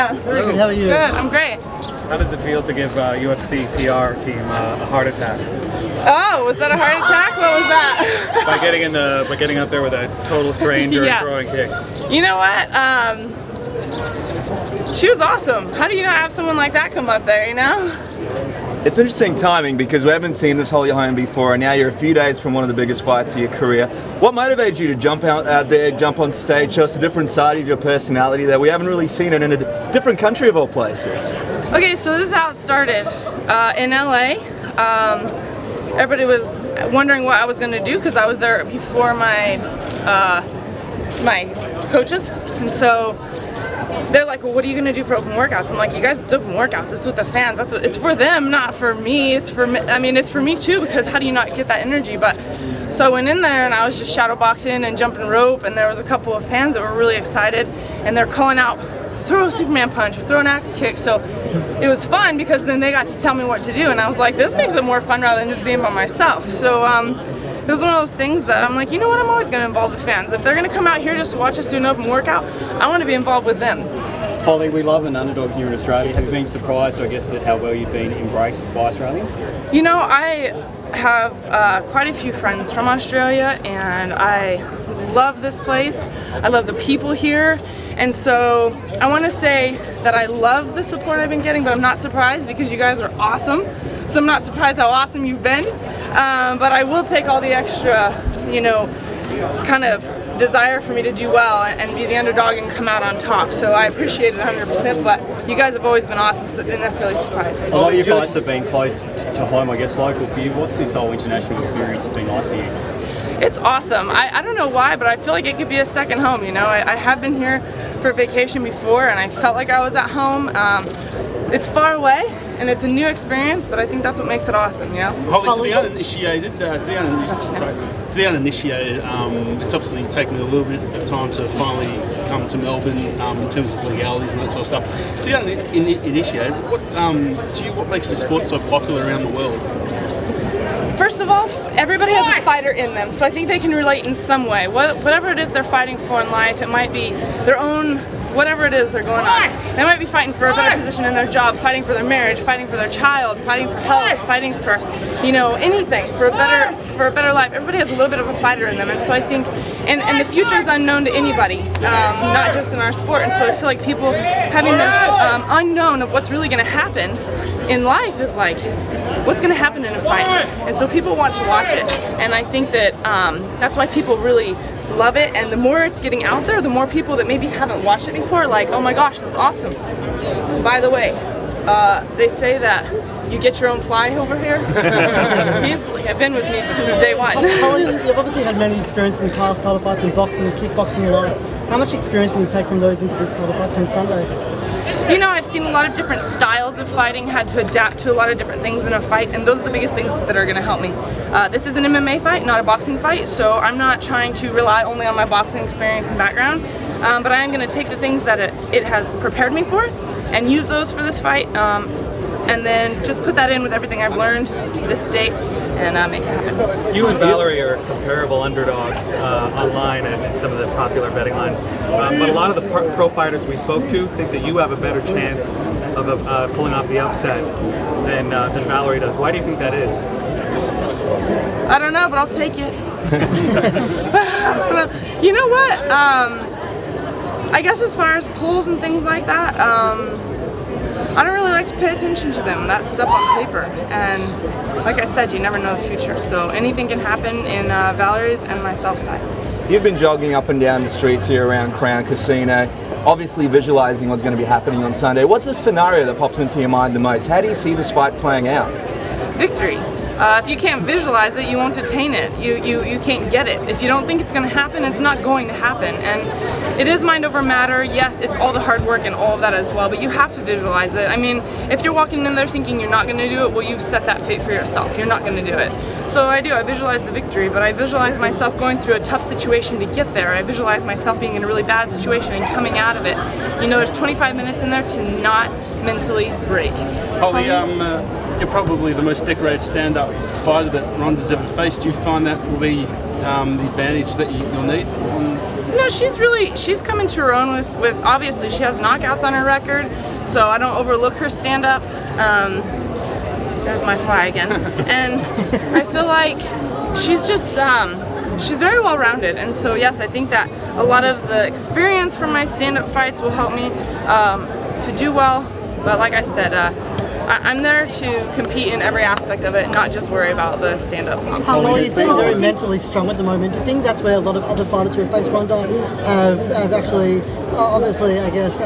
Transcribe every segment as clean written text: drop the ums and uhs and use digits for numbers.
Yeah. Very good. How are you? Good. I'm great. How does it feel to give UFC PR team a heart attack? Oh, was that a heart attack? What was that? by getting up there with a total stranger and throwing kicks. You know what? She was awesome. How do you not have someone like that come up there, you know? It's interesting timing because we haven't seen this Holly Holm before, and now you're a few days from one of the biggest fights of your career. What motivated you to jump out there, jump on stage, show us a different side of your personality that we haven't really seen it in a different country of all places? Okay, so this is how it started. In LA, everybody was wondering what I was going to do because I was there before my coaches, and so they're like, well, what are you going to do for open workouts? I'm like, you guys, it's open workouts. It's with the fans. It's for them, not for me. It's for me. I mean, it's for me too, because how do you not get that energy? But so I went in there and I was just shadow boxing and jumping rope, and there was a couple of fans that were really excited, and they're calling out, throw a Superman punch or throw an axe kick. So it was fun because then they got to tell me what to do, and I was like, this makes it more fun rather than just being by myself. So it was one of those things that I'm like, you know what, I'm always going to involve the fans. If they're going to come out here just to watch us do an open workout, I want to be involved with them. Holly, we love an underdog here in Australia. Have you been surprised, I guess, at how well you've been embraced by Australians? You know, I have quite a few friends from Australia, and I love this place. I love the people here. And so I want to say that I love the support I've been getting, but I'm not surprised because you guys are awesome. So I'm not surprised how awesome you've been. But I will take all the extra, you know, kind of desire for me to do well and be the underdog and come out on top. So I appreciate it 100%, but you guys have always been awesome, so it didn't necessarily surprise me. A lot of your fights have been close to home, I guess, local for you. What's this whole international experience been like for you? It's awesome. I don't know why, but I feel like it could be a second home, you know. I have been here for vacation before, and I felt like I was at home. It's far away, and it's a new experience, but I think that's what makes it awesome, you know? Holly, to the uninitiated, it's obviously taken a little bit of time to finally come to Melbourne in terms of legalities and that sort of stuff. To the uninitiated, what makes the sport so popular around the world? First of all, everybody has a fighter in them, so I think they can relate in some way. Whatever it is they're fighting for in life, it might be their own, whatever it is they're going on. They might be fighting for a better position in their job, fighting for their marriage, fighting for their child, fighting for health, fighting for, you know, anything, for a better life. Everybody has a little bit of a fighter in them, and so I think, and the future is unknown to anybody, not just in our sport, and so I feel like people having this unknown of what's really going to happen in life is like, what's going to happen in a fight? And so people want to watch it, and I think that that's why people really love it, and the more it's getting out there, the more people that maybe haven't watched it before are like, oh my gosh, that's awesome. By the way, they say that you get your own fly over here. Easily. I've been with me since day one. Holly, you've obviously had many experiences in past title fights in boxing and kickboxing and all. How much experience can you take from those into this title fight come Sunday? You know, I've seen a lot of different styles of fighting, had to adapt to a lot of different things in a fight, and those are the biggest things that are going to help me. This is an MMA fight, not a boxing fight, so I'm not trying to rely only on my boxing experience and background, but I am going to take the things that it has prepared me for and use those for this fight, and then just put that in with everything I've learned to this date and make it happen. You and Valerie are comparable underdogs online and some of the popular betting lines, but a lot of the pro fighters we spoke to think that you have a better chance of pulling off the upset than Valerie does. Why do you think that is? I don't know, but I'll take it. You know what? I guess as far as polls and things like that, I don't really like to pay attention to them. That's stuff on paper, and like I said, you never know the future, so anything can happen in Valerie's and myself's fight. You've been jogging up and down the streets here around Crown Casino, obviously visualizing what's going to be happening on Sunday. What's the scenario that pops into your mind the most? How do you see this fight playing out? Victory. If you can't visualize it, you won't attain it. You can't get it. If you don't think it's going to happen, it's not going to happen. And it is mind over matter. Yes, it's all the hard work and all of that as well, but you have to visualize it. I mean, if you're walking in there thinking you're not going to do it, well, you've set that fate for yourself. You're not going to do it. So I do. I visualize the victory, but I visualize myself going through a tough situation to get there. I visualize myself being in a really bad situation and coming out of it. You know, there's 25 minutes in there to not mentally break. Holly, you're probably the most decorated stand-up fighter that Ronda's ever faced. Do you find that will be the advantage that you'll need No, she's coming to her own with obviously she has knockouts on her record, so I don't overlook her stand-up. There's my fly again. And I feel like she's just, she's very well-rounded. And so yes, I think that a lot of the experience from my stand-up fights will help me to do well. But like I said, I'm there to compete in every aspect of it, not just worry about the stand-up. Well, you seem very mentally strong at the moment. Do you think that's where a lot of other fighters who have faced Ronda have actually, obviously, I guess,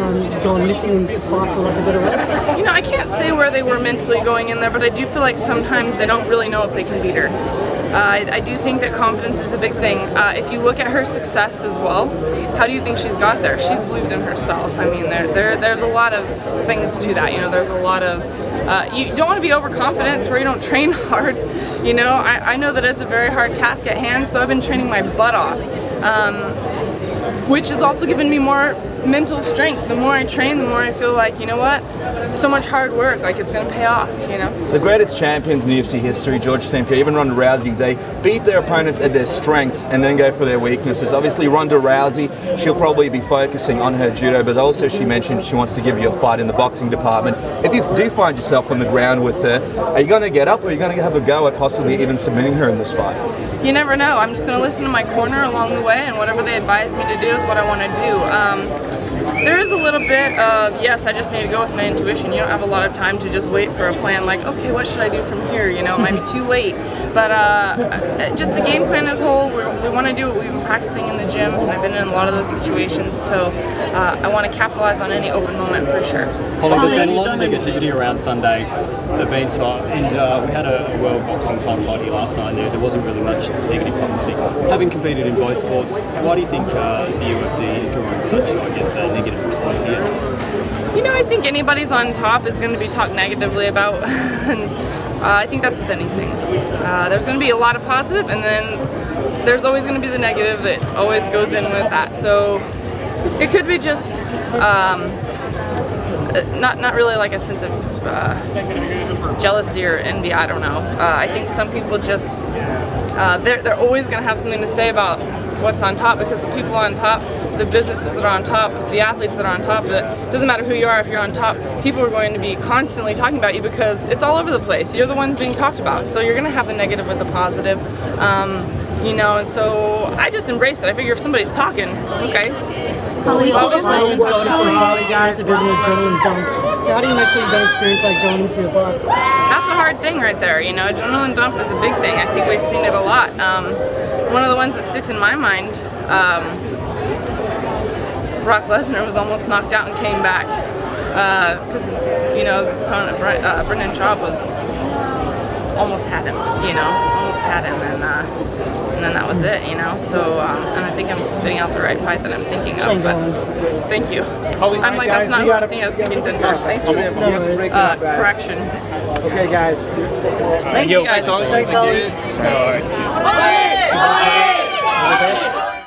gone missing in fights, for lack of better words? You know, I can't say where they were mentally going in there, but I do feel like sometimes they don't really know if they can beat her. I do think that confidence is a big thing. If you look at her success as well, how do you think she's got there? She's believed in herself. I mean, there's a lot of things to that. You know, there's a lot of you don't want to be overconfident. It's where you don't train hard. You know, I know that it's a very hard task at hand, so I've been training my butt off, which has also given me more mental strength. The more I train, the more I feel like, you know what, so much hard work, like it's gonna pay off, you know. The greatest champions in UFC history, George St. Pierre, even Ronda Rousey, they beat their opponents at their strengths and then go for their weaknesses. Obviously Ronda Rousey, she'll probably be focusing on her judo, but also she mentioned she wants to give you a fight in the boxing department. If you do find yourself on the ground with her, are you gonna get up or are you gonna have a go at possibly even submitting her in this fight? You never know. I'm just going to listen to my corner along the way, and whatever they advise me to do is what I want to do. There is a little bit of, yes, I just need to go with my intuition. You don't have a lot of time to just wait for a plan like, okay, what should I do from here? You know, it might be too late. But just a game plan as a whole, we want to do what we've been practicing in the gym, and I've been in a lot of those situations, so I want to capitalize on any open moment for sure. Holm, there's been a lot of negativity around Sunday's event, and we had a world boxing title fight here last night, and there wasn't really much negative publicity. Having competed in both sports, why do you think the UFC is drawing such, I guess, a negative response here? You know, I think anybody's on top is going to be talked negatively about, and I think that's with anything. There's going to be a lot of positive, and then there's always going to be the negative that always goes in with that. So it could be just not really like a sense of jealousy or envy. I don't know. I think some people just they're always going to have something to say about what's on top, because the people on top, the businesses that are on top, the athletes that are on top, it doesn't matter who you are. If you're on top, people are going to be constantly talking about you because it's all over the place. You're the ones being talked about, so you're going to have the negative with the positive. You know, and so I just embrace it. I figure if somebody's talking, okay. Holly, obviously, it's going into a fight, experience a bit of an adrenaline dump. So how do you make sure you don't experience that going into your fight? That's a hard thing right there. You know, adrenaline dump is a big thing. I think we've seen it a lot. One of the ones that sticks in my mind, Brock Lesnar was almost knocked out and came back because you know, his opponent Brendan Schaub was almost had him. You know, almost had him, and then that was it. You know, so and I think I'm spitting out the right fight that I'm thinking of. But thank you. I'm like, that's not who I was thinking. I was thinking Denver. Thanks for the correction. Okay, guys. Thank you guys. Thanks, Holly. No worries.